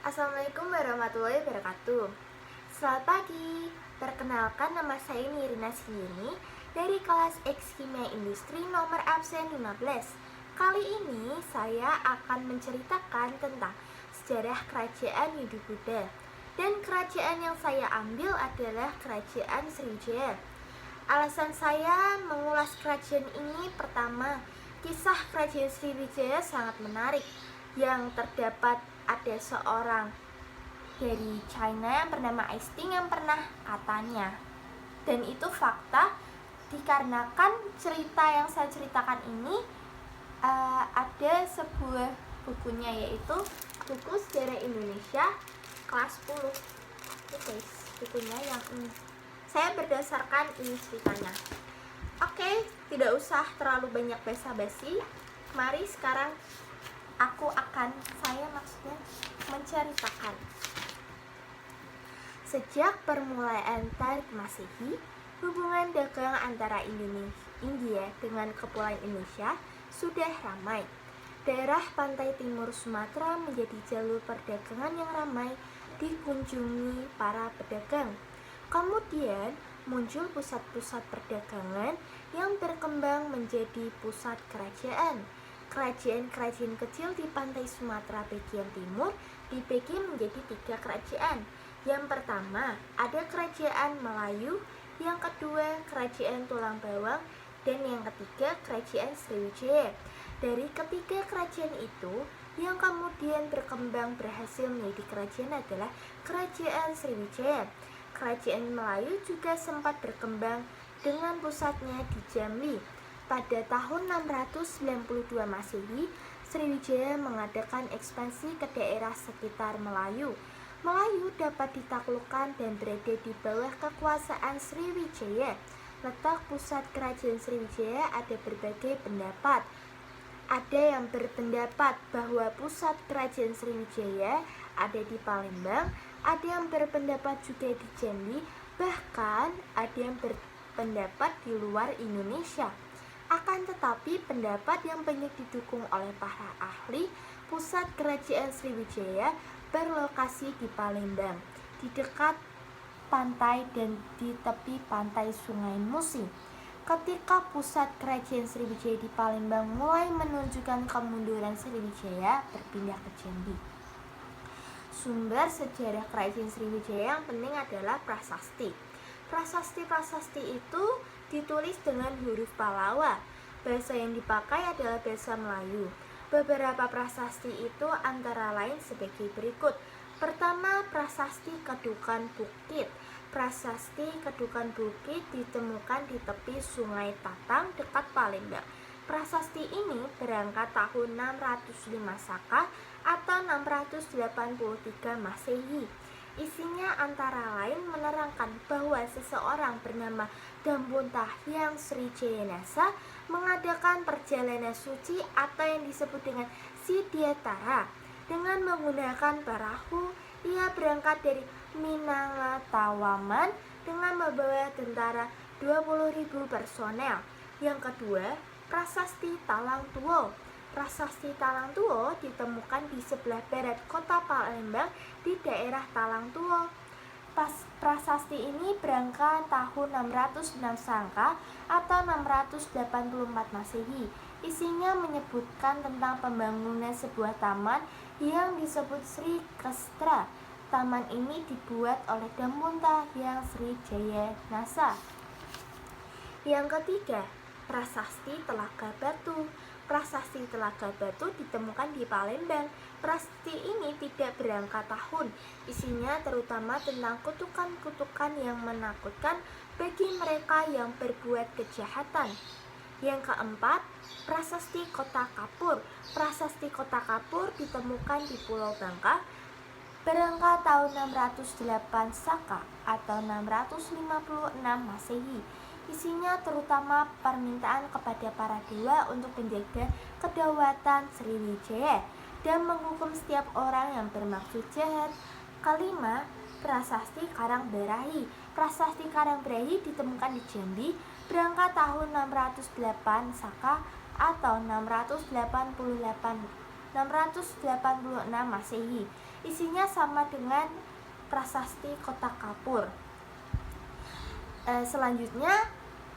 Assalamualaikum warahmatullahi wabarakatuh. Selamat pagi. Perkenalkan, nama saya Nirina Siyeni dari kelas X Kimia Industri nomor absen 15. Kali ini saya akan menceritakan tentang sejarah kerajaan Hindu Buddha. Dan kerajaan yang saya ambil adalah kerajaan Sriwijaya. Alasan saya mengulas kerajaan ini, pertama, kisah kerajaan Sriwijaya sangat menarik. Yang terdapat ada seorang dari China yang bernama Aisting yang pernah katanya, dan itu fakta dikarenakan cerita yang saya ceritakan ini ada sebuah bukunya, yaitu buku Sejarah Indonesia kelas 10. Ini guys, bukunya yang ini. Saya berdasarkan ini ceritanya. Oke, tidak usah terlalu banyak basa-basi. Mari sekarang saya menceritakan. Sejak permulaan tarik Masehi, hubungan dagang antara India dengan Kepulauan Indonesia sudah ramai. Daerah pantai timur Sumatera menjadi jalur perdagangan yang ramai dikunjungi para pedagang. Kemudian muncul pusat-pusat perdagangan yang berkembang menjadi pusat kerajaan. Kerajaan-kerajaan kecil di pantai Sumatera bagian timur dibagi menjadi 3 kerajaan. Yang pertama ada kerajaan Melayu, yang kedua kerajaan Tulang Bawang, dan yang ketiga kerajaan Sriwijaya. Dari ketiga kerajaan itu, yang kemudian berkembang berhasil menjadi kerajaan adalah kerajaan Sriwijaya. Kerajaan Melayu juga sempat berkembang dengan pusatnya di Jambi. Pada tahun 692 Masehi, Sriwijaya mengadakan ekspansi ke daerah sekitar Melayu. Melayu dapat ditaklukkan dan berada di bawah kekuasaan Sriwijaya. Letak pusat kerajaan Sriwijaya ada berbagai pendapat. Ada yang berpendapat bahwa pusat kerajaan Sriwijaya ada di Palembang, ada yang berpendapat juga di Jambi, bahkan ada yang berpendapat di luar Indonesia. Akan tetapi pendapat yang banyak didukung oleh para ahli, pusat kerajaan Sriwijaya berlokasi di Palembang, di dekat pantai dan di tepi pantai Sungai Musi. Ketika pusat kerajaan Sriwijaya di Palembang mulai menunjukkan kemunduran, Sriwijaya berpindah ke Jambi. Sumber sejarah kerajaan Sriwijaya yang penting adalah prasasti. Prasasti itu ditulis dengan huruf Pallawa. Bahasa yang dipakai adalah bahasa Melayu. Beberapa prasasti itu antara lain sebagai berikut. Pertama, prasasti Kedukan Bukit. Prasasti Kedukan Bukit ditemukan di tepi Sungai Tatang dekat Palembang. Prasasti ini berangkat tahun 605 Saka atau 683 Masehi. Isinya antara lain menerangkan bahwa seseorang bernama Dampunta Hyang Srijayanasa mengadakan perjalanan suci atau yang disebut dengan Siddhatara. Dengan menggunakan perahu, ia berangkat dari Minangatawaman dengan membawa tentara 20.000 personel. Yang kedua, prasasti Talang Tuo. Prasasti Talang Tuo ditemukan di sebelah barat kota Palembang di daerah Talang Tuo. Prasasti ini berangkat tahun 606 Saka atau 684 Masehi. Isinya menyebutkan tentang pembangunan sebuah taman yang disebut Sri Kestra. Taman ini dibuat oleh Dampunta Hyang Srijayanasa. Yang ketiga, prasasti Telaga Batu. Prasasti Telaga Batu ditemukan di Palembang. Prasasti ini tidak berangkat tahun. Isinya terutama tentang kutukan-kutukan yang menakutkan bagi mereka yang berbuat kejahatan. Yang keempat, prasasti Kota Kapur. Prasasti Kota Kapur ditemukan di Pulau Bangka berangkat tahun 608 Saka atau 656 Masehi. Isinya terutama permintaan kepada para dewa untuk menjaga kedaulatan Sriwijaya dan menghukum setiap orang yang bermaksud jahat. Kelima, prasasti Karangbarahi. Prasasti Karangbarahi ditemukan di Jambi berangkat tahun 608 Saka atau 688 686 Masehi. Isinya sama dengan prasasti Kota Kapur. Selanjutnya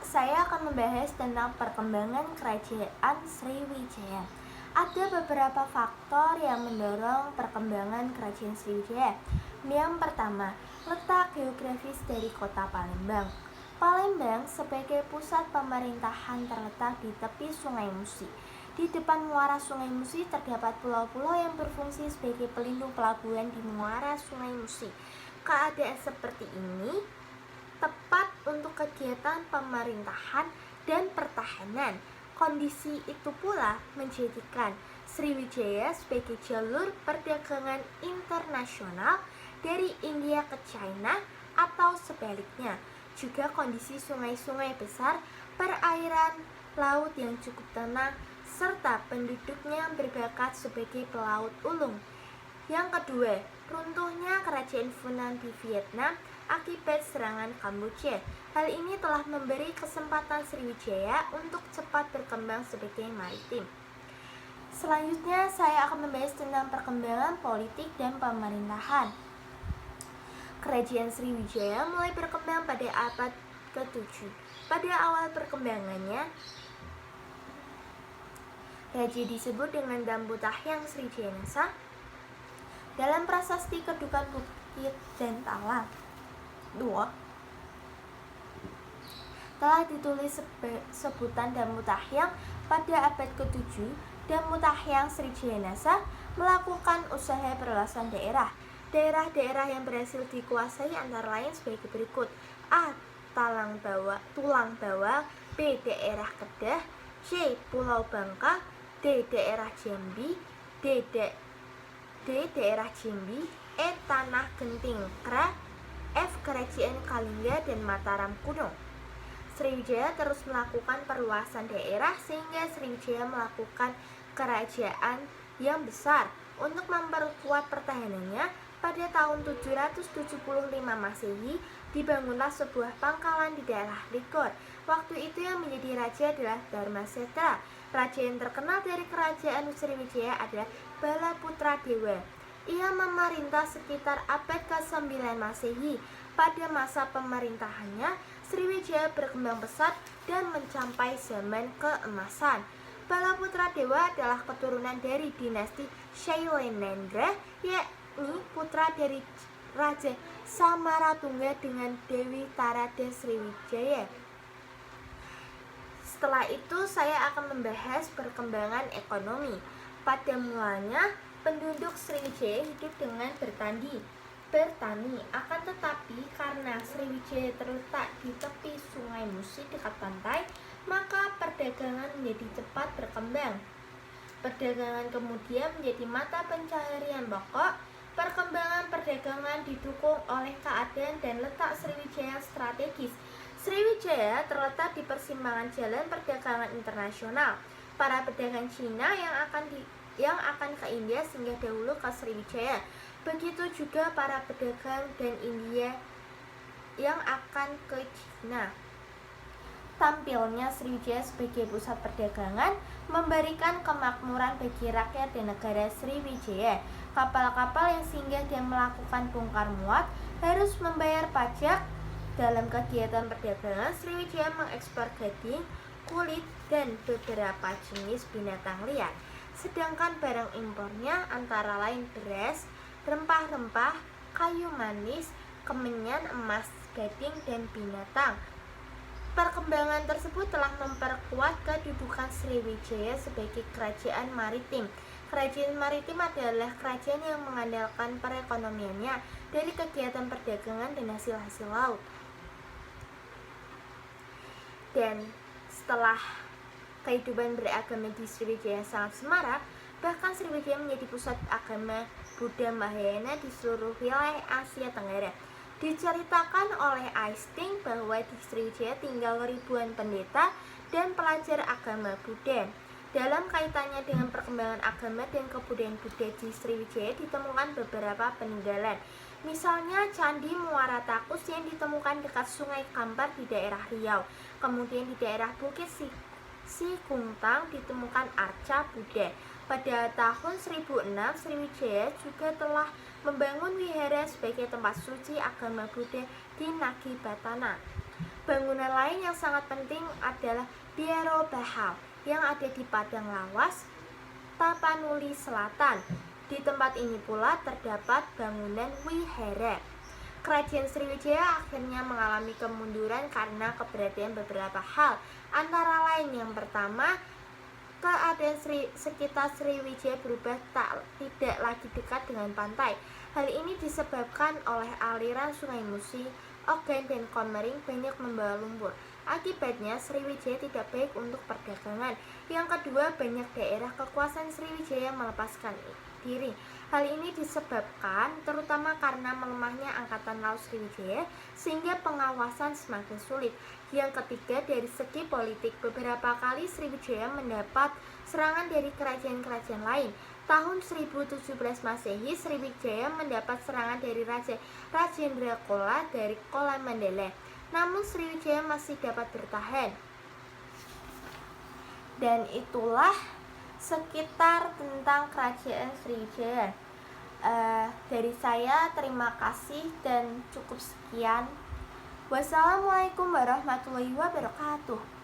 saya akan membahas tentang perkembangan kerajaan Sriwijaya. Ada beberapa faktor yang mendorong perkembangan kerajaan Sriwijaya. Yang pertama, letak geografis dari kota Palembang. Palembang sebagai pusat pemerintahan terletak di tepi Sungai Musi. Di depan muara Sungai Musi terdapat pulau-pulau yang berfungsi sebagai pelindung pelabuhan di muara Sungai Musi. Keadaan seperti ini tepat untuk kegiatan pemerintahan dan pertahanan. Kondisi itu pula menjadikan Sriwijaya sebagai jalur perdagangan internasional dari India ke China atau sebaliknya. Juga kondisi sungai-sungai besar, perairan laut yang cukup tenang, serta penduduknya berbakat sebagai pelaut ulung. Yang kedua, runtuhnya kerajaan Funan di Vietnam akibat serangan Kamboja. Hal ini telah memberi kesempatan Sriwijaya untuk cepat berkembang sebagai maritim. Selanjutnya saya akan membahas tentang perkembangan politik dan pemerintahan. Kerajaan Sriwijaya mulai berkembang pada abad ke-7. Pada awal perkembangannya, raja disebut dengan Dambu Tahyang Srijanasa. Dalam prasasti Kedukan Bukit dan Talang 2 telah ditulis sebutan Dambu Tahyang pada abad ke-7. Dambu Tahyang Srijanasa melakukan usaha perluasan daerah. Daerah-daerah yang berhasil dikuasai antara lain sebagai berikut: A. Tulang Bawang, B. Daerah Kedah, C. Pulau Bangka, D. Daerah Jambi, D. Daerah Jambi, E. Tanah Genting Kra, F. Kerajaan Kalingga dan Mataram Kuno. Sriwijaya terus melakukan perluasan daerah sehingga Sriwijaya melakukan kerajaan yang besar. Untuk memperkuat pertahanannya, pada tahun 775 Masehi dibangunlah sebuah pangkalan di daerah Ligor. Waktu itu yang menjadi raja adalah Dharmasetra. Raja yang terkenal dari kerajaan Sriwijaya adalah Balaputra Dewa. Ia memerintah sekitar abad ke-9 Masehi. Pada masa pemerintahannya, Sriwijaya berkembang pesat dan mencapai zaman keemasan. Balaputra Dewa adalah keturunan dari dinasti Shailenendra, yakni putra dari Raja Samaratungga dengan Dewi Tarada Sriwijaya. Setelah itu saya akan membahas perkembangan ekonomi. Pada mulanya, penduduk Sriwijaya hidup dengan bertani. Akan tetapi karena Sriwijaya terletak di tepi Sungai Musi dekat pantai, maka perdagangan menjadi cepat berkembang. Perdagangan kemudian menjadi mata pencaharian pokok. Perkembangan perdagangan didukung oleh keadaan dan letak Sriwijaya strategis. Sriwijaya terletak di persimpangan jalan perdagangan internasional. Para pedagang Cina yang akan ke India singgah dahulu ke Sriwijaya. Begitu juga para pedagang dan India yang akan ke Cina. Tampilnya Sriwijaya sebagai pusat perdagangan memberikan kemakmuran bagi rakyat dan negara Sriwijaya. Kapal-kapal yang singgah dan melakukan bongkar muat harus membayar pajak. Dalam kegiatan perdagangan, Sriwijaya mengekspor gading, kulit, dan beberapa jenis binatang liar. Sedangkan barang impornya antara lain beras, rempah-rempah, kayu manis, kemenyan, emas, gading, dan binatang. Perkembangan tersebut telah memperkuat kedudukan Sriwijaya sebagai kerajaan maritim. Kerajaan maritim adalah kerajaan yang mengandalkan perekonomiannya dari kegiatan perdagangan dan hasil-hasil laut. Dan setelah kehidupan beragama di Sriwijaya sangat semarak, bahkan Sriwijaya menjadi pusat agama Buddha Mahayana di seluruh wilayah Asia Tenggara. Diceritakan oleh Eysenck bahwa di Sriwijaya tinggal ribuan pendeta dan pelajar agama Buddha. Dalam kaitannya dengan perkembangan agama dan kebudayaan Buddha di Sriwijaya ditemukan beberapa peninggalan. Misalnya Candi Muara Takus yang ditemukan dekat Sungai Kampar di daerah Riau. Kemudian di daerah Bukit Sikungtang ditemukan arca Buddha. Pada tahun 1006, Sriwijaya juga telah membangun wihara sebagai tempat suci agama Buddha di Nagibatana. Bangunan lain yang sangat penting adalah Biaro Bahal yang ada di Padang Lawas, Tapanuli Selatan. Di tempat ini pula terdapat bangunan wihara. Kerajaan Sriwijaya akhirnya mengalami kemunduran karena keberadaan beberapa hal, antara lain yang pertama, keadaan sekitar Sriwijaya berubah tidak lagi dekat dengan pantai. Hal ini disebabkan oleh aliran Sungai Musi, Ogan, dan Komering banyak membawa lumpur. Akibatnya Sriwijaya tidak baik untuk perdagangan. Yang kedua, banyak daerah kekuasaan Sriwijaya melepaskan diri. Hal ini disebabkan terutama karena melemahnya Angkatan Laut Sriwijaya sehingga pengawasan semakin sulit. Yang ketiga, dari segi politik, beberapa kali Sriwijaya mendapat serangan dari kerajaan-kerajaan lain. Tahun 1017 Masehi, Sriwijaya mendapat serangan dari Raja Rajendra Chola dari Chola Mandala. Namun Sriwijaya masih dapat bertahan. Dan itulah sekitar tentang kerajaan Sriwijaya. Dari saya terima kasih dan cukup sekian. Wassalamualaikum warahmatullahi wabarakatuh.